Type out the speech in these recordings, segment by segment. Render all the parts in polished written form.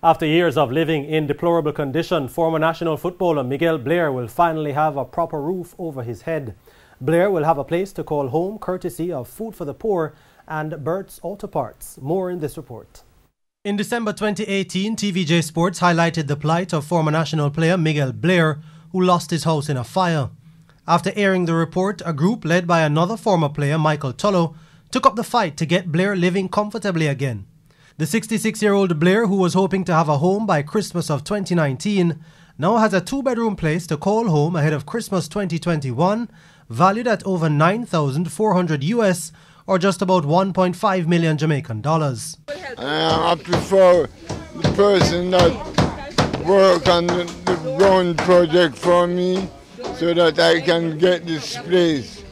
After years of living in deplorable condition, former national footballer Miguel Blair will finally have a proper roof over his head. Blair will have a place to call home courtesy of Food for the Poor and Bert's Auto Parts. More in this report. In December 2018, TVJ Sports highlighted the plight of former national player Miguel Blair, who lost his house in a fire. After airing the report, a group led by another former player, Michael Tulloh, took up the fight to get Blair living comfortably again. The 66-year-old Blair, who was hoping to have a home by Christmas of 2019, now has a two-bedroom place to call home ahead of Christmas 2021, valued at over $9,400 US, or just about 1.5 million Jamaican dollars. I am happy for the person that worked on the ground project for me so that I can get this place.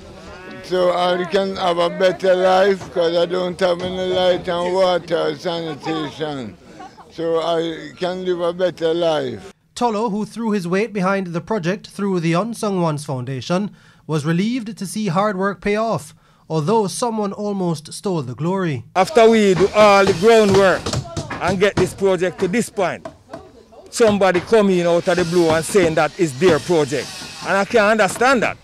So I can have a better life because I don't have any light and water or sanitation. So I can live a better life. Tulloh, who threw his weight behind the project through the Unsung Ones Foundation, was relieved to see hard work pay off, although someone almost stole the glory. After we do all the groundwork and get this project to this point, somebody coming out of the blue and saying that it's their project. And I can't understand that.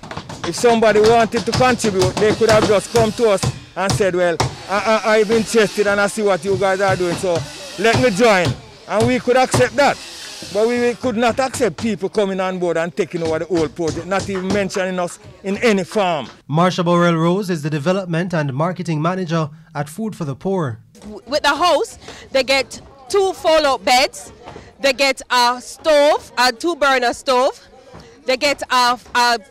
If somebody wanted to contribute, they could have just come to us and said, well, I'm interested and I see what you guys are doing, so let me join. And we could accept that. But we could not accept people coming on board and taking over the whole project, not even mentioning us in any form. Marsha Burrell-Rose is the Development and Marketing Manager at Food for the Poor. With the house, they get 2 fold-out beds, they get a stove, a 2-burner stove, they get a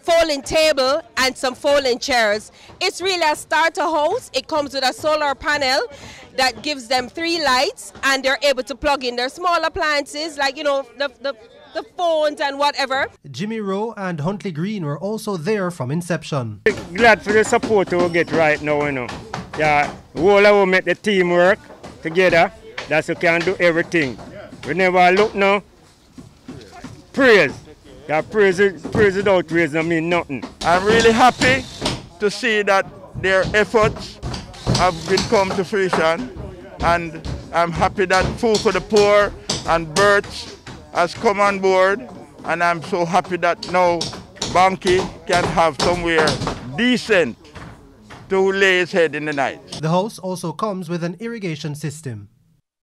folding table and some folding chairs. It's really a starter house. It comes with a solar panel that gives them 3 lights, and they're able to plug in their small appliances like, you know, the phones and whatever. Jimmy Rowe and Huntley Green were also there from inception. Glad for the support we get right now, you know. Yeah, we all make the team work together. That's who can do everything. We never look now. Praise. Yeah, praise without praise don't mean nothing. I'm really happy to see that their efforts have come to fruition, and I'm happy that Food for the Poor and Bert's has come on board, and I'm so happy that now Banky can have somewhere decent to lay his head in the night. The house also comes with an irrigation system.